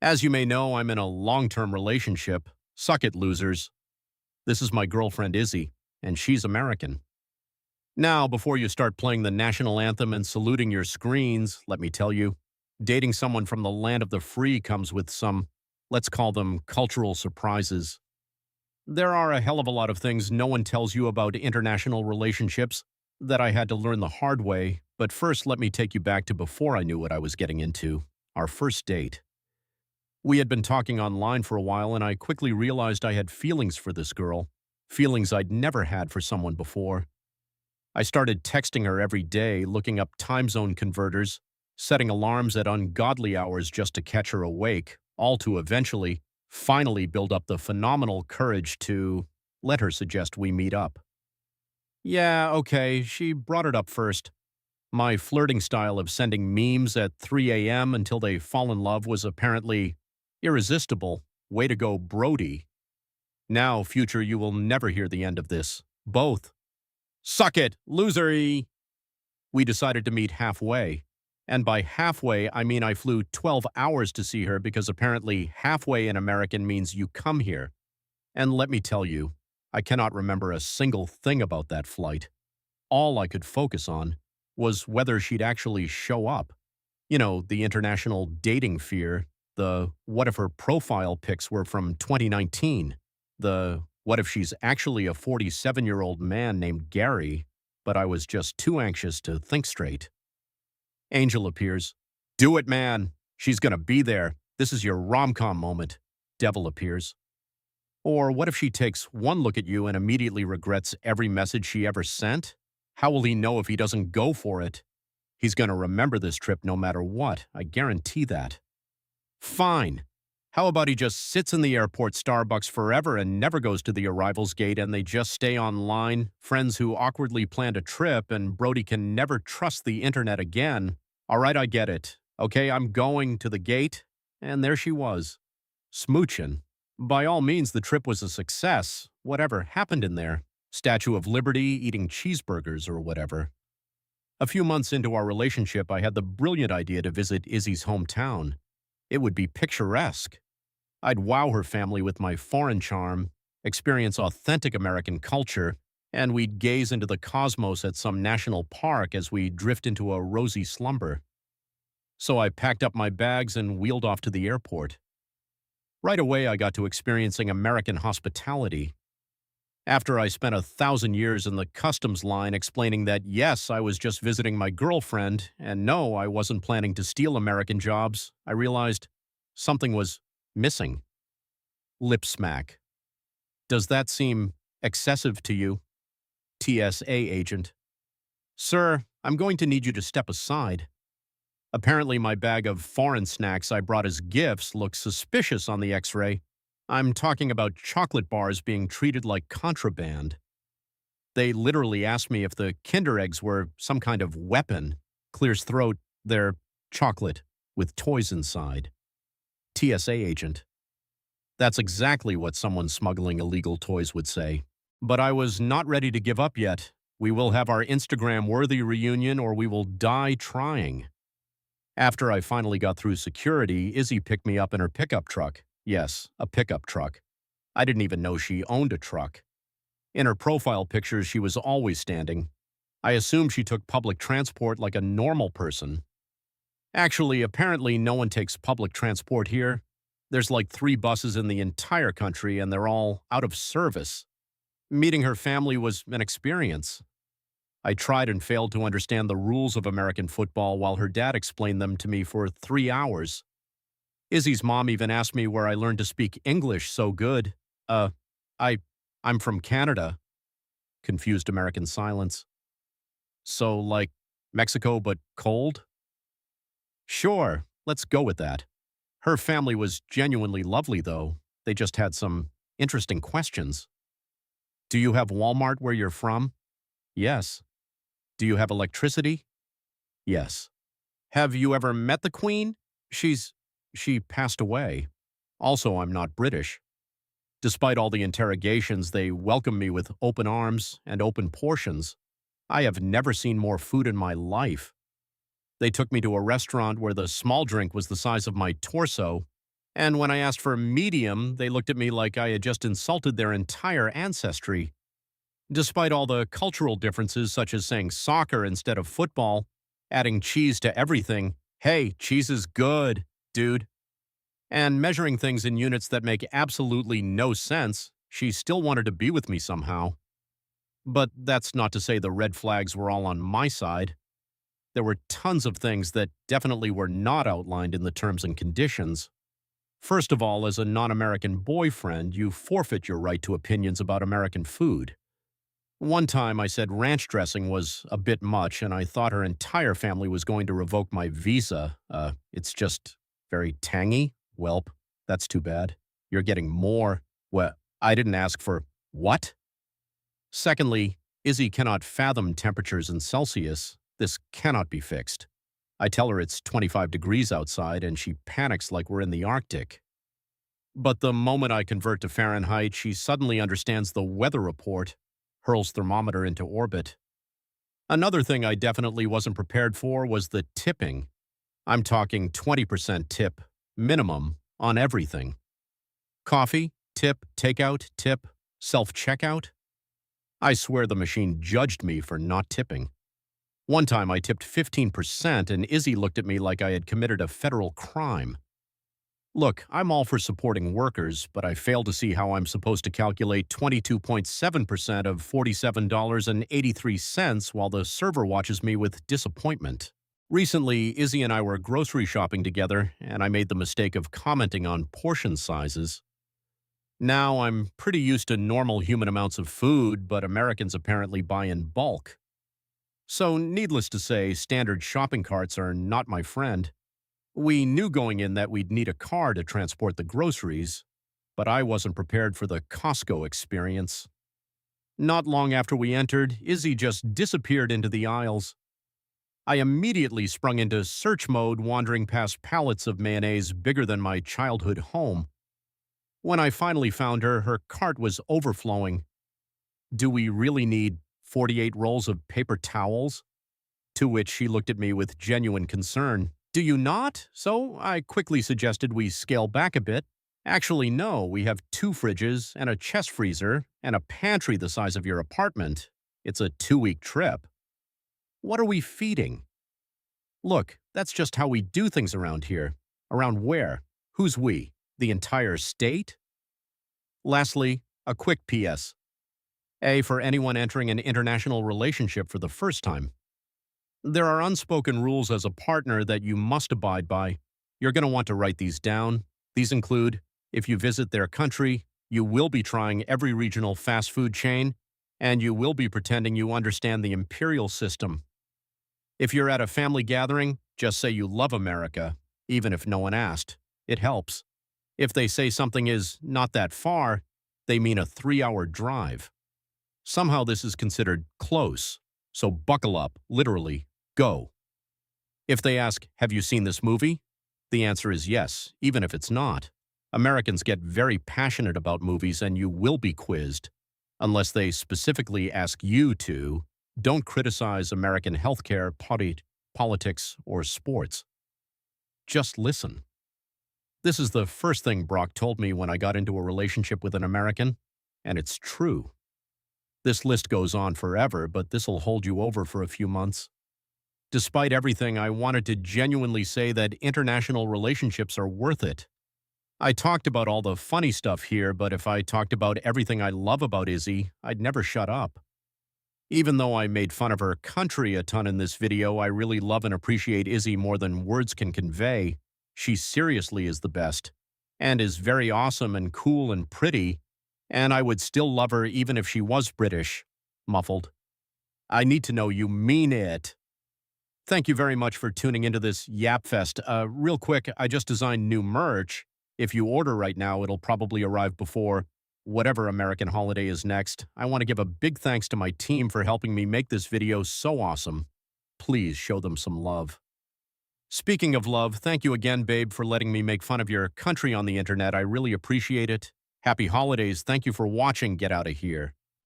As you may know, I'm in a long-term relationship. Suck it, losers. This is my girlfriend Izzy, and she's American. Now, before you start playing the national anthem and saluting your screens, let me tell you, dating someone from the land of the free comes with some, let's call them cultural surprises. There are a hell of a lot of things no one tells you about international relationships that I had to learn the hard way, but first let me take you back to before I knew what I was getting into, our first date. We had been talking online for a while, and I quickly realized I had feelings for this girl, feelings I'd never had for someone before. I started texting her every day, looking up time zone converters, setting alarms at ungodly hours just to catch her awake, all to eventually, finally build up the phenomenal courage to let her suggest we meet up. Yeah, okay, she brought it up first. My flirting style of sending memes at 3 a.m. until they fall in love was apparently irresistible. Way to go, Brody. Now, future, you will never hear the end of this. Both. Suck it, losery! We decided to meet halfway. And by halfway, I mean I flew 12 hours to see her because apparently halfway in American means you come here. And let me tell you, I cannot remember a single thing about that flight. All I could focus on was whether she'd actually show up. You know, the international dating fear, the what if her profile pics were from 2019, the what if she's actually a 47-year-old man named Gary, but I was just too anxious to think straight. Angel appears. Do it, man. She's gonna be there. This is your rom-com moment. Devil appears. Or what if she takes one look at you and immediately regrets every message she ever sent? How will he know if he doesn't go for it? He's gonna remember this trip no matter what, I guarantee that. Fine. How about he just sits in the airport Starbucks forever and never goes to the arrivals gate and they just stay online, friends who awkwardly planned a trip and Brody can never trust the internet again. All right, I get it. Okay, I'm going to the gate, and there she was. Smoochin'. By all means, the trip was a success, whatever happened in there. Statue of Liberty, eating cheeseburgers or whatever. A few months into our relationship, I had the brilliant idea to visit Izzy's hometown. It would be picturesque. I'd wow her family with my foreign charm, experience authentic American culture, and we'd gaze into the cosmos at some national park as we drift into a rosy slumber. So I packed up my bags and wheeled off to the airport. Right away, I got to experiencing American hospitality. After I spent 1,000 years in the customs line explaining that yes, I was just visiting my girlfriend, and no, I wasn't planning to steal American jobs, I realized something was missing. Lip smack. Does that seem excessive to you? TSA agent. Sir, I'm going to need you to step aside. Apparently my bag of foreign snacks I brought as gifts looks suspicious on the x-ray. I'm talking about chocolate bars being treated like contraband. They literally asked me if the Kinder eggs were some kind of weapon. Clears throat, they're chocolate with toys inside. TSA agent. That's exactly what someone smuggling illegal toys would say. But I was not ready to give up yet. We will have our Instagram-worthy reunion or we will die trying. After I finally got through security, Izzy picked me up in her pickup truck. Yes, a pickup truck. I didn't even know she owned a truck. In her profile pictures, she was always standing. I assumed she took public transport like a normal person. Actually, apparently no one takes public transport here. There's like 3 buses in the entire country and they're all out of service. Meeting her family was an experience. I tried and failed to understand the rules of American football while her dad explained them to me for 3 hours. Izzy's mom even asked me where I learned to speak English so good. Uh, I, I'm from Canada. Confused American silence. So, like, Mexico but cold? Sure, let's go with that. Her family was genuinely lovely, though. They just had some interesting questions. Do you have Walmart where you're from? Yes. Do you have electricity? Yes. Have you ever met the Queen? She passed away. Also, I'm not British. Despite all the interrogations, they welcomed me with open arms and open portions. I have never seen more food in my life. They took me to a restaurant where the small drink was the size of my torso, And when I asked for medium, they looked at me like I had just insulted their entire ancestry. Despite all the cultural differences, such as saying soccer instead of football, adding cheese to everything, hey, cheese is good, dude, and measuring things in units that make absolutely no sense, she still wanted to be with me somehow. But that's not to say the red flags were all on my side. There were tons of things that definitely were not outlined in the terms and conditions. First of all, as a non-American boyfriend, you forfeit your right to opinions about American food. One time I said ranch dressing was a bit much, and I thought her entire family was going to revoke my visa. It's just very tangy. Welp, that's too bad. You're getting more. Well, I didn't ask for what? Secondly, Izzy cannot fathom temperatures in Celsius. This cannot be fixed. I tell her it's 25 degrees outside, and she panics like we're in the Arctic. But the moment I convert to Fahrenheit, she suddenly understands the weather report, hurls thermometer into orbit. Another thing I definitely wasn't prepared for was the tipping. I'm talking 20% tip, minimum, on everything. Coffee, tip, takeout, tip, self-checkout. I swear the machine judged me for not tipping. One time I tipped 15% and Izzy looked at me like I had committed a federal crime. Look, I'm all for supporting workers, but I fail to see how I'm supposed to calculate 22.7% of $47.83 while the server watches me with disappointment. Recently, Izzy and I were grocery shopping together, and I made the mistake of commenting on portion sizes. Now, I'm pretty used to normal human amounts of food, but Americans apparently buy in bulk. So, needless to say, standard shopping carts are not my friend. We knew going in that we'd need a car to transport the groceries, but I wasn't prepared for the Costco experience. Not long after we entered, Izzy just disappeared into the aisles. I immediately sprung into search mode, wandering past pallets of mayonnaise bigger than my childhood home. When I finally found her, her cart was overflowing. Do we really need 48 rolls of paper towels? To which she looked at me with genuine concern. Do you not? So I quickly suggested we scale back a bit. Actually, no, we have 2 fridges and a chest freezer and a pantry the size of your apartment. It's a 2-week trip. What are we feeding? Look, that's just how we do things around here. Around where? Who's we? The entire state? Lastly, a quick PS. A for anyone entering an international relationship for the first time. There are unspoken rules as a partner that you must abide by. You're going to want to write these down. These include, if you visit their country, you will be trying every regional fast food chain, and you will be pretending you understand the imperial system. If you're at a family gathering, just say you love America, even if no one asked. It helps. If they say something is not that far, they mean a 3-hour drive. Somehow this is considered close, so buckle up, literally, go. If they ask, have you seen this movie? The answer is yes, even if it's not. Americans get very passionate about movies and you will be quizzed. Unless they specifically ask you to, don't criticize American healthcare, politics, or sports. Just listen. This is the first thing Brock told me when I got into a relationship with an American, and it's true. This list goes on forever, but this'll hold you over for a few months. Despite everything, I wanted to genuinely say that international relationships are worth it. I talked about all the funny stuff here, but if I talked about everything I love about Izzy, I'd never shut up. Even though I made fun of her country a ton in this video, I really love and appreciate Izzy more than words can convey. She seriously is the best, and is very awesome and cool and pretty, and I would still love her even if she was British. Muffled. I need to know you mean it. Thank you very much for tuning into this Yap Fest. Real quick, I just designed new merch. If you order right now, it'll probably arrive before whatever American holiday is next. I want to give a big thanks to my team for helping me make this video so awesome. Please show them some love. Speaking of love, thank you again, babe, for letting me make fun of your country on the internet. I really appreciate it. Happy holidays. Thank you for watching. Get out of here.